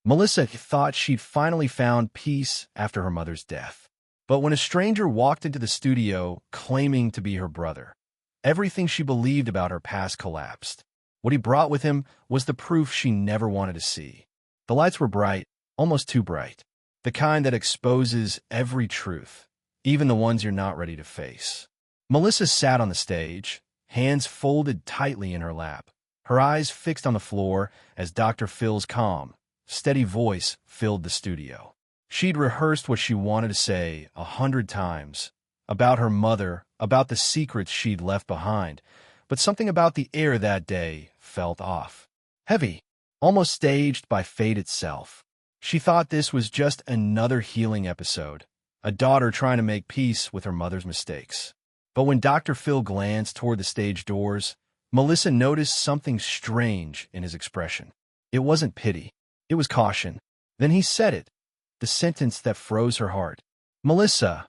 Melissa thought she'd finally found peace after her mother's death. But when a stranger walked into the studio claiming to be her brother, everything she believed about her past collapsed. What he brought with him was the proof she never wanted to see. The lights were bright, almost too bright. The kind that exposes every truth, even the ones you're not ready to face. Melissa sat on the stage, hands folded tightly in her lap, her eyes fixed on the floor as Dr. Phil's calm, steady voice filled the studio. She'd rehearsed what she wanted to say 100 times, about her mother, about the secrets she'd left behind, but something about the air that day felt off. Heavy, almost staged by fate itself. She thought this was just another healing episode, a daughter trying to make peace with her mother's mistakes. But when Dr. Phill glanced toward the stage doors, Melissa noticed something strange in his expression. It wasn't pity. It was caution. Then he said it, the sentence that froze her heart. "Melissa,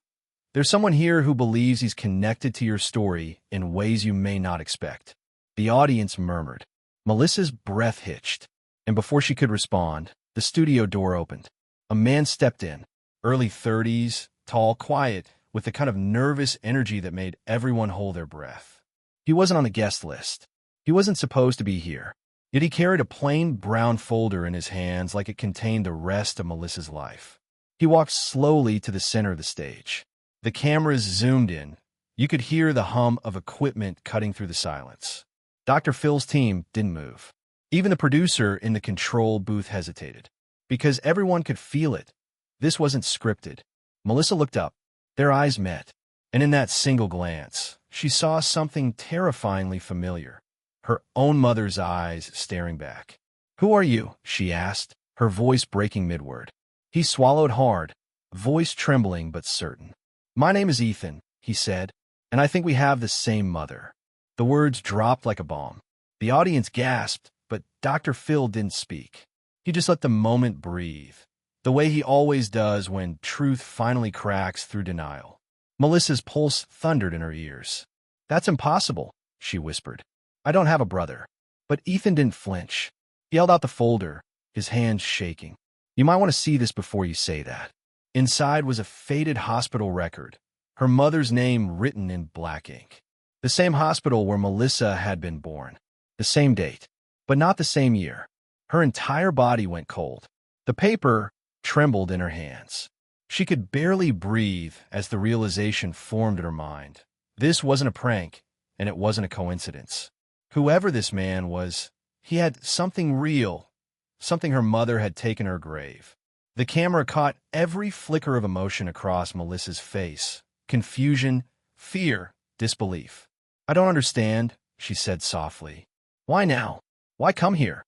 there's someone here who believes he's connected to your story in ways you may not expect." The audience murmured. Melissa's breath hitched, and before she could respond, the studio door opened. A man stepped in, early 30s, tall, quiet, with the kind of nervous energy that made everyone hold their breath. He wasn't on the guest list. He wasn't supposed to be here. Yet he carried a plain brown folder in his hands like it contained the rest of Melissa's life. He walked slowly to the center of the stage. The cameras zoomed in. You could hear the hum of equipment cutting through the silence. Dr. Phil's team didn't move. Even the producer in the control booth hesitated. Because everyone could feel it. This wasn't scripted. Melissa looked up. Their eyes met. And in that single glance, she saw something terrifyingly familiar. Her own mother's eyes staring back. "Who are you?" she asked, her voice breaking mid-word. He swallowed hard, voice trembling but certain. "My name is Ethan," he said, "and I think we have the same mother." The words dropped like a bomb. The audience gasped, but Dr. Phill didn't speak. He just let the moment breathe, the way he always does when truth finally cracks through denial. Melissa's pulse thundered in her ears. "That's impossible," she whispered. "I don't have a brother." But Ethan didn't flinch. He held out the folder, his hands shaking. "You might want to see this before you say that." Inside was a faded hospital record, her mother's name written in black ink. The same hospital where Melissa had been born. The same date, but not the same year. Her entire body went cold. The paper trembled in her hands. She could barely breathe as the realization formed in her mind. This wasn't a prank, and it wasn't a coincidence. Whoever this man was, he had something real, something her mother had taken her grave. The camera caught every flicker of emotion across Melissa's face. Confusion, fear, disbelief. "I don't understand," she said softly. "Why now? Why come here?"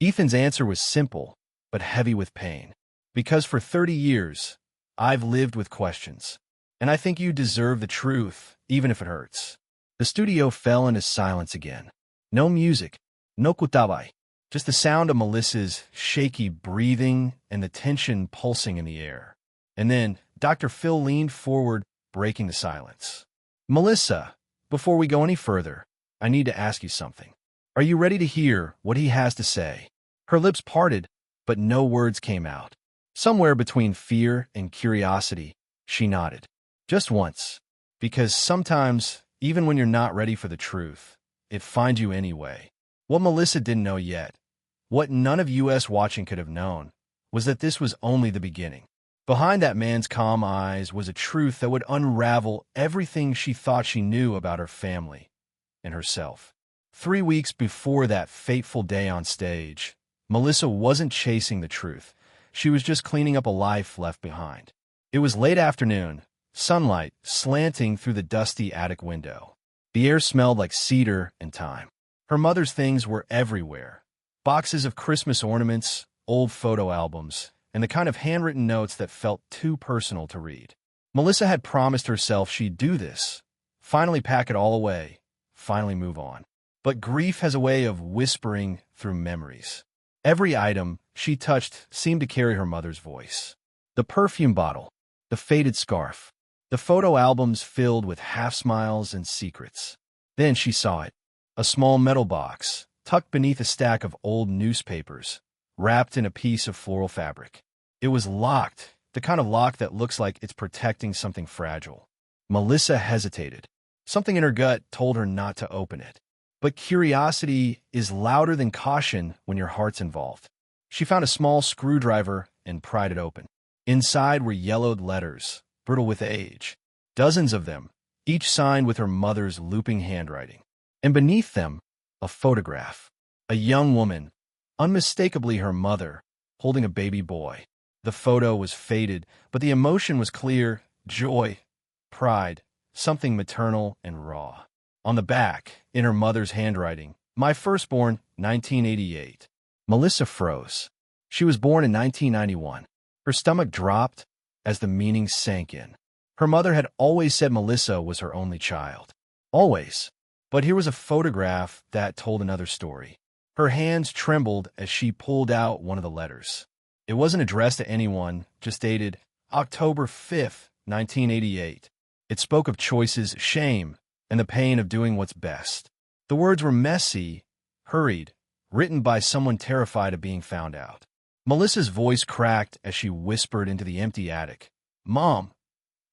Ethan's answer was simple, but heavy with pain. "Because for 30 years, I've lived with questions. And I think you deserve the truth, even if it hurts." The studio fell into silence again. No music, no kutabai, just the sound of Melissa's shaky breathing and the tension pulsing in the air. And then Dr. Phill leaned forward, breaking the silence. "Melissa, before we go any further, I need to ask you something. Are you ready to hear what he has to say?" Her lips parted, but no words came out. Somewhere between fear and curiosity, she nodded. Just once. Because sometimes, even when you're not ready for the truth, it finds you anyway. What Melissa didn't know yet, what none of US watching could have known, was that this was only the beginning. Behind that man's calm eyes was a truth that would unravel everything she thought she knew about her family and herself. 3 weeks before that fateful day on stage, Melissa wasn't chasing the truth. She was just cleaning up a life left behind. It was late afternoon, sunlight slanting through the dusty attic window. The air smelled like cedar and thyme. Her mother's things were everywhere. Boxes of Christmas ornaments, old photo albums, and the kind of handwritten notes that felt too personal to read. Melissa had promised herself she'd do this, finally pack it all away, finally move on. But grief has a way of whispering through memories. Every item she touched seemed to carry her mother's voice. The perfume bottle, the faded scarf, the photo albums filled with half-smiles and secrets. Then she saw it, a small metal box, tucked beneath a stack of old newspapers, wrapped in a piece of floral fabric. It was locked, the kind of lock that looks like it's protecting something fragile. Melissa hesitated. Something in her gut told her not to open it. But curiosity is louder than caution when your heart's involved. She found a small screwdriver and pried it open. Inside were yellowed letters, brittle with age. Dozens of them, each signed with her mother's looping handwriting. And beneath them, a photograph. A young woman, unmistakably her mother, holding a baby boy. The photo was faded, but the emotion was clear: joy, pride, something maternal and raw. On the back, in her mother's handwriting, "My firstborn, 1988. Melissa froze. She was born in 1991. Her stomach dropped as the meaning sank in. Her mother had always said Melissa was her only child. Always. But here was a photograph that told another story. Her hands trembled as she pulled out one of the letters. It wasn't addressed to anyone, just dated October 5th, 1988. It spoke of choices, shame, and the pain of doing what's best. The words were messy, hurried, written by someone terrified of being found out. Melissa's voice cracked as she whispered into the empty attic. "Mom,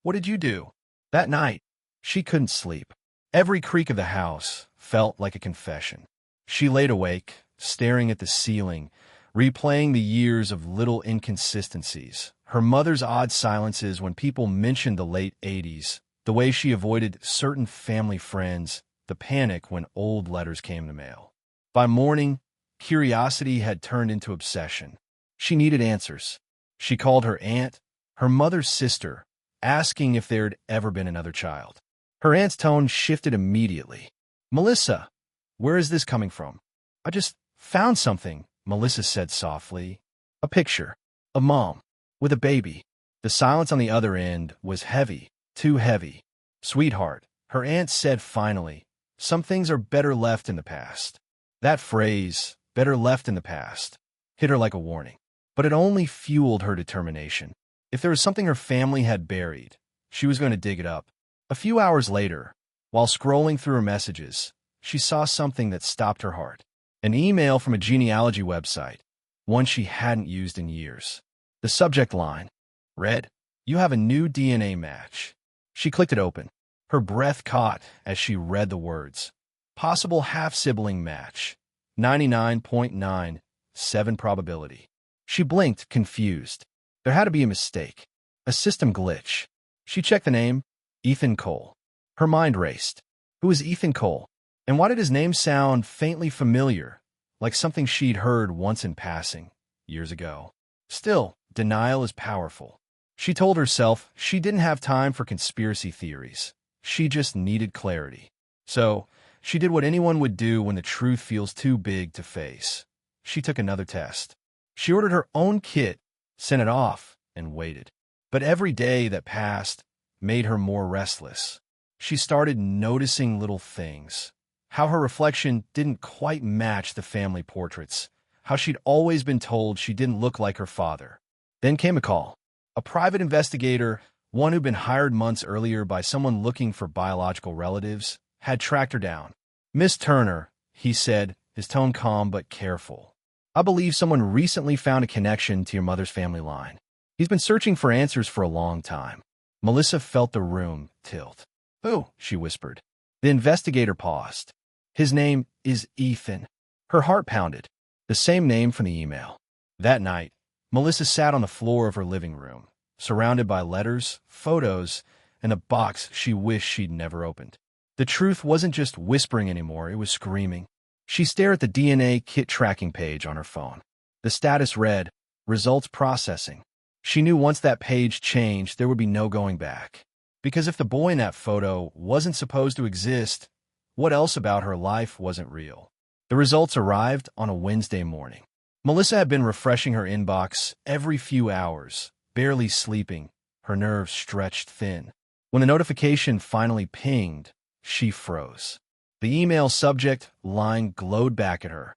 what did you do?" That night, she couldn't sleep. Every creak of the house felt like a confession. She laid awake, staring at the ceiling, replaying the years of little inconsistencies. Her mother's odd silences when people mentioned the late 80s, the way she avoided certain family friends, the panic when old letters came in the mail. By morning, curiosity had turned into obsession. She needed answers. She called her aunt, her mother's sister, asking if there had ever been another child. Her aunt's tone shifted immediately. "Melissa, where is this coming from?" "I just found something," Melissa said softly. "A picture of Mom with a baby." The silence on the other end was heavy, too heavy. "Sweetheart," her aunt said finally, "some things are better left in the past." That phrase, "better left in the past," hit her like a warning. But it only fueled her determination. If there was something her family had buried, she was going to dig it up. A few hours later, while scrolling through her messages, she saw something that stopped her heart. An email from a genealogy website, one she hadn't used in years. The subject line read, "You have a new DNA match." She clicked it open. Her breath caught as she read the words. "Possible half-sibling match. 99.97 probability." She blinked, confused. There had to be a mistake. A system glitch. She checked the name, Ethan Cole. Her mind raced. Who was Ethan Cole? And why did his name sound faintly familiar, like something she'd heard once in passing, years ago? Still, denial is powerful. She told herself she didn't have time for conspiracy theories. She just needed clarity. So, she did what anyone would do when the truth feels too big to face. She took another test. She ordered her own kit, sent it off, and waited. But every day that passed made her more restless. She started noticing little things. How her reflection didn't quite match the family portraits. How she'd always been told she didn't look like her father. Then came a call. A private investigator, one who'd been hired months earlier by someone looking for biological relatives, had tracked her down. "Miss Turner," he said, his tone calm but careful. "I believe someone recently found a connection to your mother's family line. He's been searching for answers for a long time." Melissa felt the room tilt. "Who?" she whispered. The investigator paused. "His name is Ethan." Her heart pounded. The same name from the email. That night, Melissa sat on the floor of her living room, surrounded by letters, photos, and a box she wished she'd never opened. The truth wasn't just whispering anymore, it was screaming. She stared at the DNA kit tracking page on her phone. The status read, "Results processing." She knew once that page changed, there would be no going back. Because if the boy in that photo wasn't supposed to exist, what else about her life wasn't real? The results arrived on a Wednesday morning. Melissa had been refreshing her inbox every few hours, barely sleeping, her nerves stretched thin. When the notification finally pinged, she froze. The email subject line glowed back at her.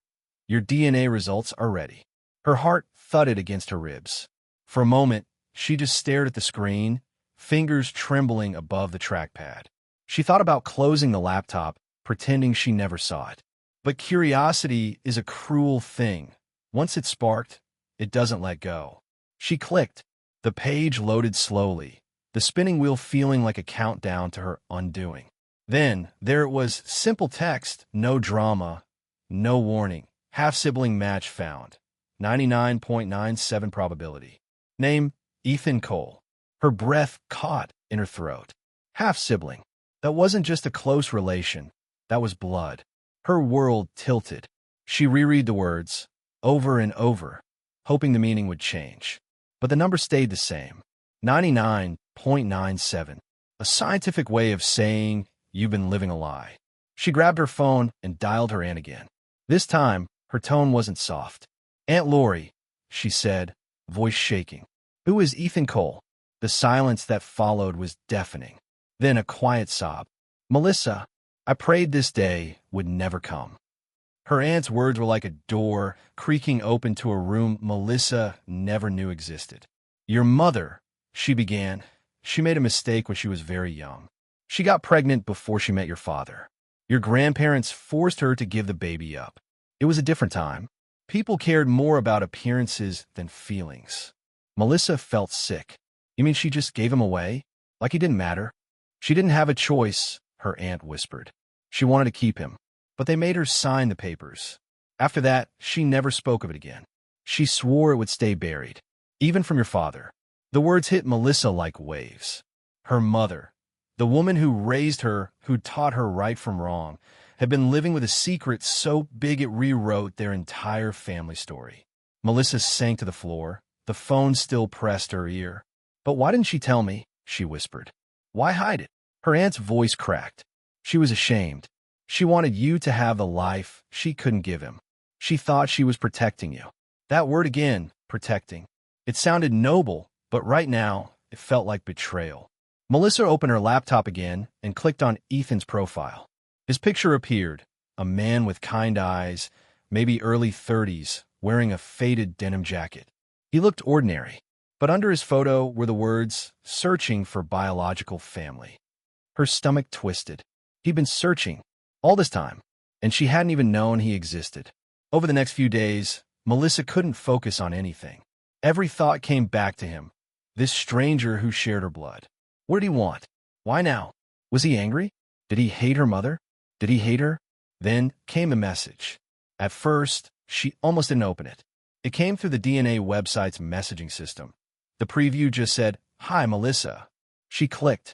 "Your DNA results are ready." Her heart thudded against her ribs. For a moment, she just stared at the screen, fingers trembling above the trackpad. She thought about closing the laptop, pretending she never saw it. But curiosity is a cruel thing. Once it sparked, it doesn't let go. She clicked. The page loaded slowly, the spinning wheel feeling like a countdown to her undoing. Then, there it was, simple text, no drama, no warning. Half-sibling match found. 99.97 probability. Name, Ethan Cole. Her breath caught in her throat. Half-sibling. That wasn't just a close relation. That was blood. Her world tilted. She reread the words, over and over, hoping the meaning would change. But the number stayed the same. 99.97. A scientific way of saying you've been living a lie. She grabbed her phone and dialed her aunt again. This time, her tone wasn't soft. "Aunt Lori," she said, voice shaking. "Who is Ethan Cole?" The silence that followed was deafening. Then a quiet sob. "Melissa, I prayed this day would never come." Her aunt's words were like a door creaking open to a room Melissa never knew existed. "Your mother," she began. "She made a mistake when she was very young. She got pregnant before she met your father. Your grandparents forced her to give the baby up. It was a different time. People cared more about appearances than feelings." Melissa felt sick. "You mean she just gave him away? Like he didn't matter?" "She didn't have a choice," her aunt whispered. "She wanted to keep him, but they made her sign the papers. After that, she never spoke of it again. She swore it would stay buried, even from your father." The words hit Melissa like waves. Her mother, the woman who raised her, who taught her right from wrong, had been living with a secret so big it rewrote their entire family story. Melissa sank to the floor, the phone still pressed her ear. "But why didn't she tell me?" she whispered. "Why hide it?" Her aunt's voice cracked. She was ashamed. She wanted you to have the life she couldn't give him. She thought she was protecting you. That word again, protecting. It sounded noble, but right now, it felt like betrayal. Melissa opened her laptop again and clicked on Ethan's profile. His picture appeared, a man with kind eyes, maybe early 30s, wearing a faded denim jacket. He looked ordinary, but under his photo were the words, "searching for biological family." Her stomach twisted. He'd been searching all this time, and she hadn't even known he existed. Over the next few days, Melissa couldn't focus on anything. Every thought came back to him, this stranger who shared her blood. What did he want? Why now? Was he angry? Did he hate her mother? Did he hate her? Then came a message. At first, she almost didn't open it. It came through the DNA website's messaging system. The preview just said, "Hi, Melissa." She clicked.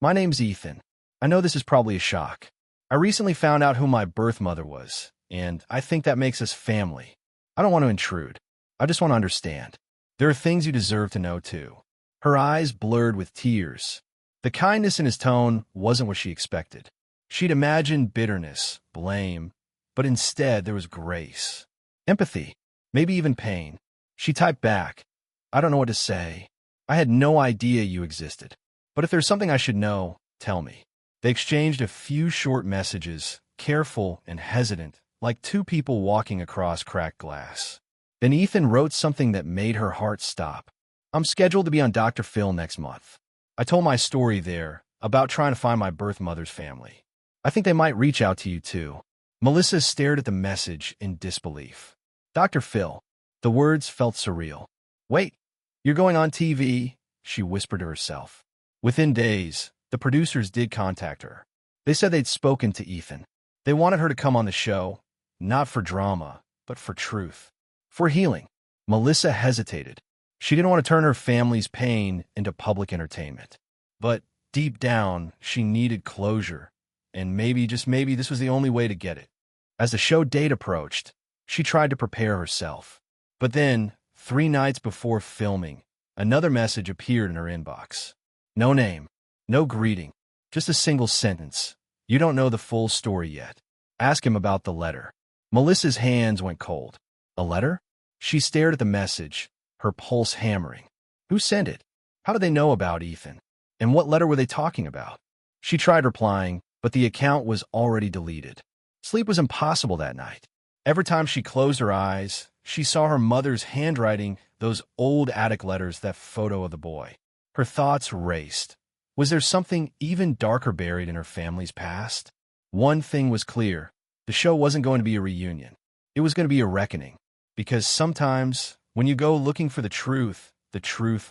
My name's Ethan. I know this is probably a shock. I recently found out who my birth mother was, and I think that makes us family. I don't want to intrude. I just want to understand. There are things you deserve to know, too." Her eyes blurred with tears. The kindness in his tone wasn't what she expected. She'd imagined bitterness, blame, but instead there was grace, empathy, maybe even pain. She typed back, "I don't know what to say. I had no idea you existed. But if there's something I should know, tell me." They exchanged a few short messages, careful and hesitant, like two people walking across cracked glass. Then Ethan wrote something that made her heart stop. "I'm scheduled to be on Dr. Phill next month. I told my story there about trying to find my birth mother's family. I think they might reach out to you too." Melissa stared at the message in disbelief. "Dr. Phill." The words felt surreal. "Wait, you're going on TV?" she whispered to herself. Within days, the producers did contact her. They said they'd spoken to Ethan. They wanted her to come on the show, not for drama, but for truth, for healing. Melissa hesitated. She didn't want to turn her family's pain into public entertainment. But deep down, she needed closure, and maybe, just maybe, this was the only way to get it. As the show date approached, she tried to prepare herself. But then, 3 nights before filming, another message appeared in her inbox. No name, no greeting, just a single sentence. "You don't know the full story yet. Ask him about the letter." Melissa's hands went cold. A letter? She stared at the message, her pulse hammering. Who sent it? How did they know about Ethan? And what letter were they talking about? She tried replying, but the account was already deleted. Sleep was impossible that night. Every time she closed her eyes, she saw her mother's handwriting, those old attic letters, that photo of the boy. Her thoughts raced. Was there something even darker buried in her family's past? One thing was clear. The show wasn't going to be a reunion. It was going to be a reckoning. Because sometimes, when you go looking for the truth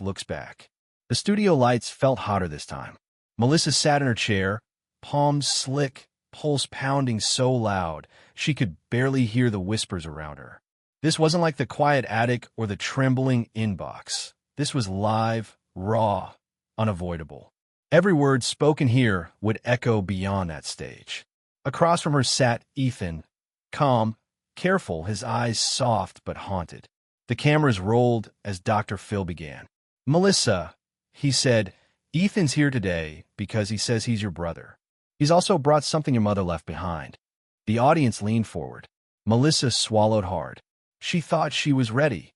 looks back. The studio lights felt hotter this time. Melissa sat in her chair, palms slick, pulse pounding so loud she could barely hear the whispers around her. This wasn't like the quiet attic or the trembling inbox. This was live, raw, unavoidable. Every word spoken here would echo beyond that stage. Across from her sat Ethan, calm, careful, his eyes soft but haunted. The cameras rolled as Dr. Phill began. "Melissa," he said, "Ethan's here today because he says he's your brother. He's also brought something your mother left behind." The audience leaned forward. Melissa swallowed hard. She thought she was ready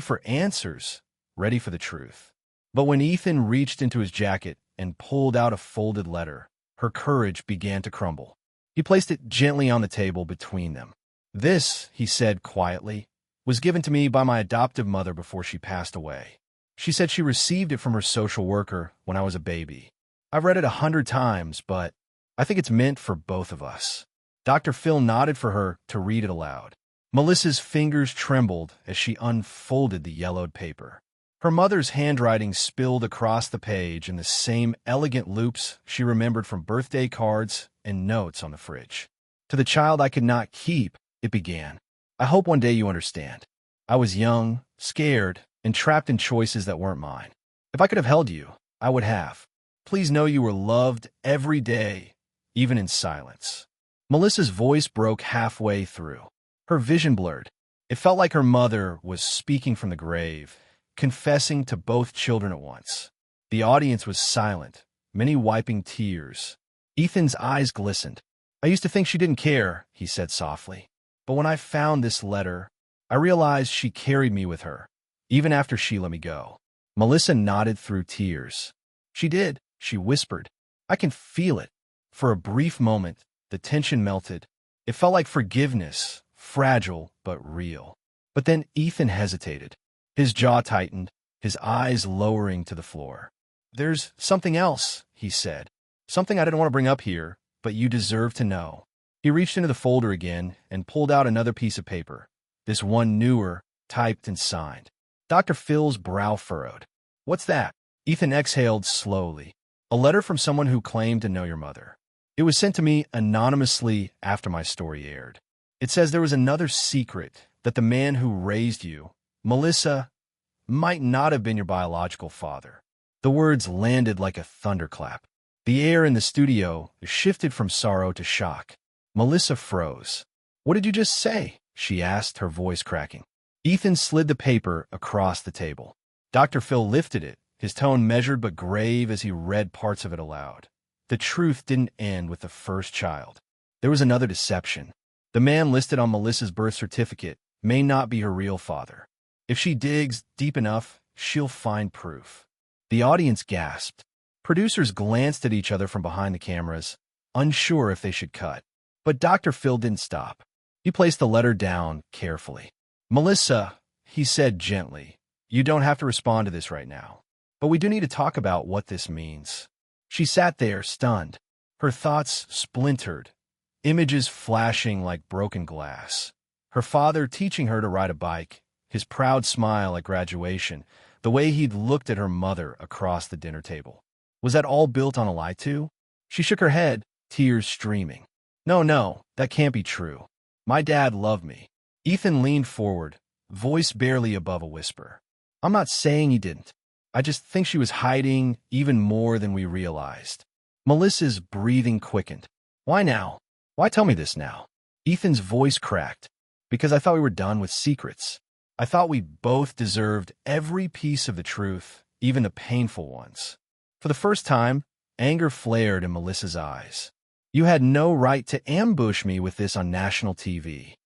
for answers, ready for the truth. But when Ethan reached into his jacket and pulled out a folded letter, her courage began to crumble. He placed it gently on the table between them. "This," he said quietly, "was given to me by my adoptive mother before she passed away. She said she received it from her social worker when I was a baby. I've read it 100 times, but I think it's meant for both of us." Dr. Phill nodded for her to read it aloud. Melissa's fingers trembled as she unfolded the yellowed paper. Her mother's handwriting spilled across the page in the same elegant loops she remembered from birthday cards and notes on the fridge. "To the child I could not keep," it began. "I hope one day you understand. I was young, scared, and trapped in choices that weren't mine. If I could have held you, I would have. Please know you were loved every day, even in silence." Melissa's voice broke halfway through. Her vision blurred. It felt like her mother was speaking from the grave, confessing to both children at once. The audience was silent, many wiping tears. Ethan's eyes glistened. "I used to think she didn't care," he said softly. "But when I found this letter, I realized she carried me with her, even after she let me go." Melissa nodded through tears. "She did," she whispered. "I can feel it." For a brief moment, the tension melted. It felt like forgiveness, fragile but real. But then Ethan hesitated. His jaw tightened, his eyes lowering to the floor. "There's something else," he said. "Something I didn't want to bring up here, but you deserve to know." He reached into the folder again and pulled out another piece of paper, this one newer, typed and signed. Dr. Phil's brow furrowed. "What's that?" Ethan exhaled slowly. "A letter from someone who claimed to know your mother. It was sent to me anonymously after my story aired. It says there was another secret, that the man who raised you, Melissa, might not have been your biological father." The words landed like a thunderclap. The air in the studio shifted from sorrow to shock. Melissa froze. "What did you just say?" she asked, her voice cracking. Ethan slid the paper across the table. Dr. Phill lifted it, his tone measured but grave as he read parts of it aloud. The truth didn't end with the first child. There was another deception. The man listed on Melissa's birth certificate may not be her real father. If she digs deep enough, she'll find proof. The audience gasped. Producers glanced at each other from behind the cameras, unsure if they should cut. But Dr. Phill didn't stop. He placed the letter down carefully. "Melissa," he said gently, "you don't have to respond to this right now. But we do need to talk about what this means." She sat there, stunned. Her thoughts splintered, images flashing like broken glass. Her father teaching her to ride a bike, his proud smile at graduation, the way he'd looked at her mother across the dinner table. Was that all built on a lie too? She shook her head, tears streaming. No, that can't be true. My dad loved me." Ethan leaned forward, voice barely above a whisper. "I'm not saying he didn't. I just think she was hiding even more than we realized." Melissa's breathing quickened. "Why now? Why tell me this now?" Ethan's voice cracked. "Because I thought we were done with secrets. I thought we both deserved every piece of the truth, even the painful ones." For the first time, anger flared in Melissa's eyes. "You had no right to ambush me with this on national TV."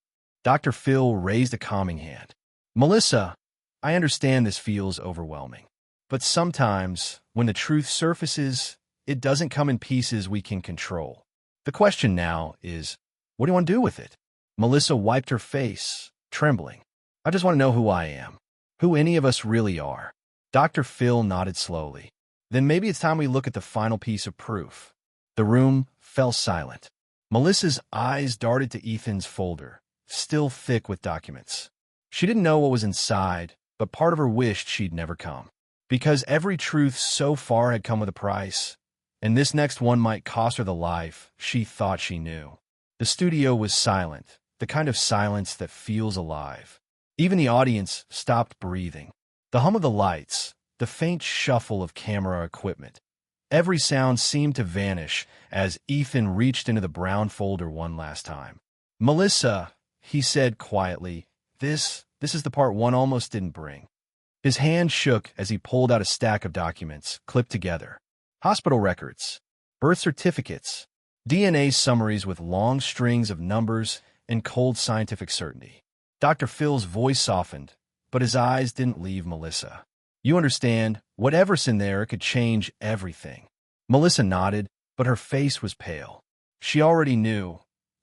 Dr. Phill raised a calming hand. "Melissa, I understand this feels overwhelming. But sometimes, when the truth surfaces, it doesn't come in pieces we can control. The question now is, what do you want to do with it?" Melissa wiped her face, trembling. "I just want to know who I am, who any of us really are." Dr. Phill nodded slowly. "Then maybe it's time we look at the final piece of proof." The room fell silent. Melissa's eyes darted to Ethan's folder, still thick with documents. She didn't know what was inside, but part of her wished she'd never come. Because every truth so far had come with a price, and this next one might cost her the life she thought she knew. The studio was silent, the kind of silence that feels alive. Even the audience stopped breathing. The hum of the lights, the faint shuffle of camera equipment. Every sound seemed to vanish as Ethan reached into the brown folder one last time. "Melissa," he said quietly, this is the part one almost didn't bring. His hand shook as he pulled out a stack of documents, clipped together. Hospital records, birth certificates, DNA summaries with long strings of numbers and cold scientific certainty. Dr. Phil's voice softened, but his eyes didn't leave Melissa. "You understand, whatever's in there could change everything." Melissa nodded, but her face was pale. She already knew,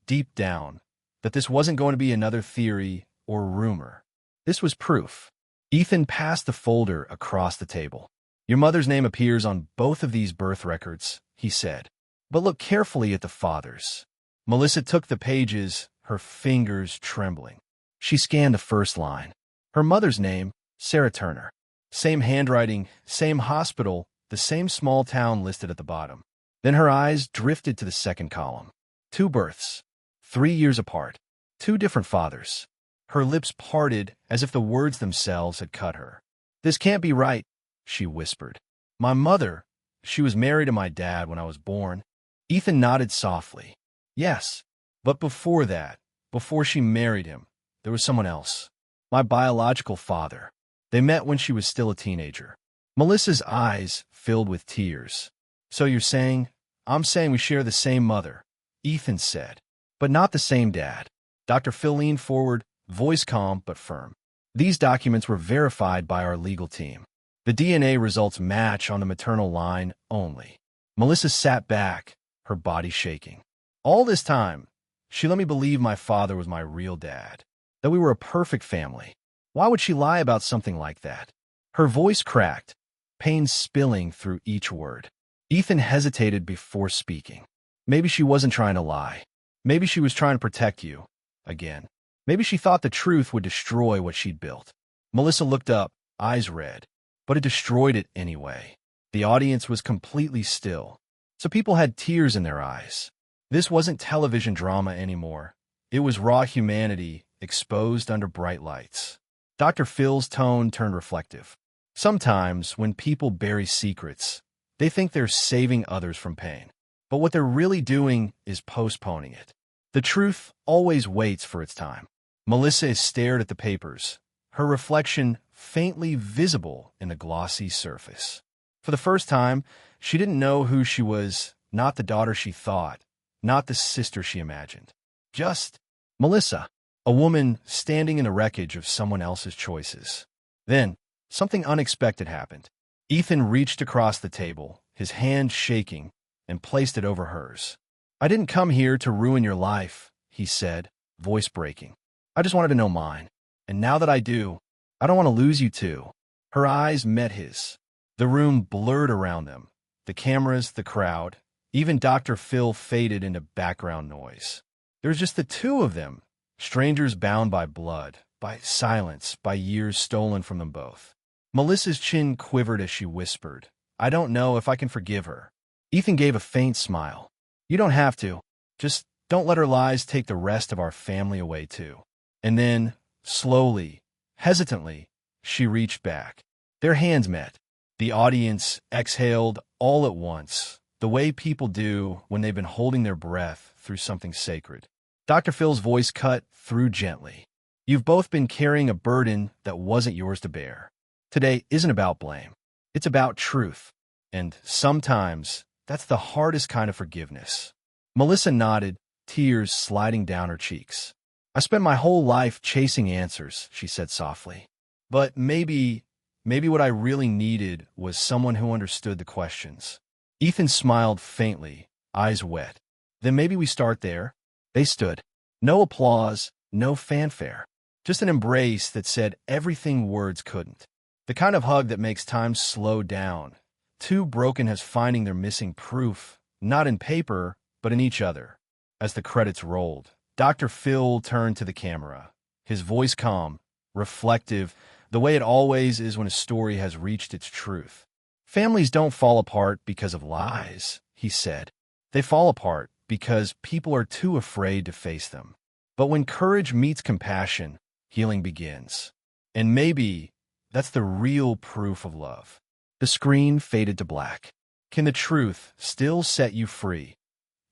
deep down, that this wasn't going to be another theory or rumor. This was proof. Ethan passed the folder across the table. "Your mother's name appears on both of these birth records," he said. "But look carefully at the father's." Melissa took the pages, her fingers trembling. She scanned the first line. Her mother's name, Sarah Turner. Same handwriting, same hospital, the same small town listed at the bottom. Then her eyes drifted to the second column. 2 births, 3 years apart, 2 different fathers. Her lips parted as if the words themselves had cut her. "This can't be right," she whispered. "My mother, she was married to my dad when I was born." Ethan nodded softly. "Yes, but before that, before she married him, there was someone else. My biological father. They met when she was still a teenager." Melissa's eyes filled with tears. "So you're saying—" "I'm saying we share the same mother," Ethan said, "but not the same dad." Dr. Phill leaned forward, voice calm but firm. "These documents were verified by our legal team. The DNA results match on the maternal line only." Melissa sat back, her body shaking. "All this time, she let me believe my father was my real dad, that we were a perfect family. Why would she lie about something like that?" Her voice cracked, pain spilling through each word. Ethan hesitated before speaking. "Maybe she wasn't trying to lie. Maybe she was trying to protect you. Again. Maybe she thought the truth would destroy what she'd built." Melissa looked up, eyes red, but it destroyed it anyway. The audience was completely still, so people had tears in their eyes. This wasn't television drama anymore. It was raw humanity exposed under bright lights. Dr. Phil's tone turned reflective. "Sometimes, when people bury secrets, they think they're saving others from pain. But what they're really doing is postponing it. The truth always waits for its time." Melissa stared at the papers, her reflection faintly visible in the glossy surface. For the first time, she didn't know who she was, not the daughter she thought, not the sister she imagined. Just Melissa, a woman standing in the wreckage of someone else's choices. Then, something unexpected happened. Ethan reached across the table, his hand shaking, and placed it over hers. "I didn't come here to ruin your life," he said, voice breaking. "I just wanted to know mine. And now that I do, I don't want to lose you too." Her eyes met his. The room blurred around them. The cameras, the crowd, even Dr. Phill faded into background noise. There was just the two of them, strangers bound by blood, by silence, by years stolen from them both. Melissa's chin quivered as she whispered, "I don't know if I can forgive her." Ethan gave a faint smile. "You don't have to. Just don't let her lies take the rest of our family away too." And then, slowly, hesitantly, she reached back. Their hands met. The audience exhaled all at once, the way people do when they've been holding their breath through something sacred. Dr. Phil's voice cut through gently. "You've both been carrying a burden that wasn't yours to bear. Today isn't about blame. It's about truth. And sometimes, that's the hardest kind of forgiveness." Melissa nodded, tears sliding down her cheeks. "I spent my whole life chasing answers," she said softly. "But maybe what I really needed was someone who understood the questions." Ethan smiled faintly, eyes wet. "Then maybe we start there." They stood. No applause, no fanfare. Just an embrace that said everything words couldn't. The kind of hug that makes time slow down, too broken as finding their missing proof, not in paper, but in each other. As the credits rolled, Dr. Phill turned to the camera, his voice calm, reflective, the way it always is when a story has reached its truth. Families don't fall apart because of lies, he said. They fall apart because people are too afraid to face them. But when courage meets compassion, healing begins. And maybe that's the real proof of love. The screen faded to black. Can the truth still set you free,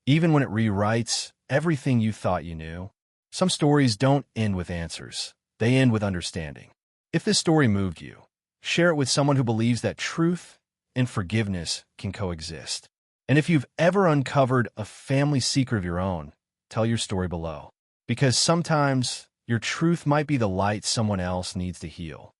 even when it rewrites everything you thought you knew? Some stories don't end with answers. They end with understanding. If this story moved you, share it with someone who believes that truth and forgiveness can coexist. And if you've ever uncovered a family secret of your own, tell your story below. Because sometimes your truth might be the light someone else needs to heal.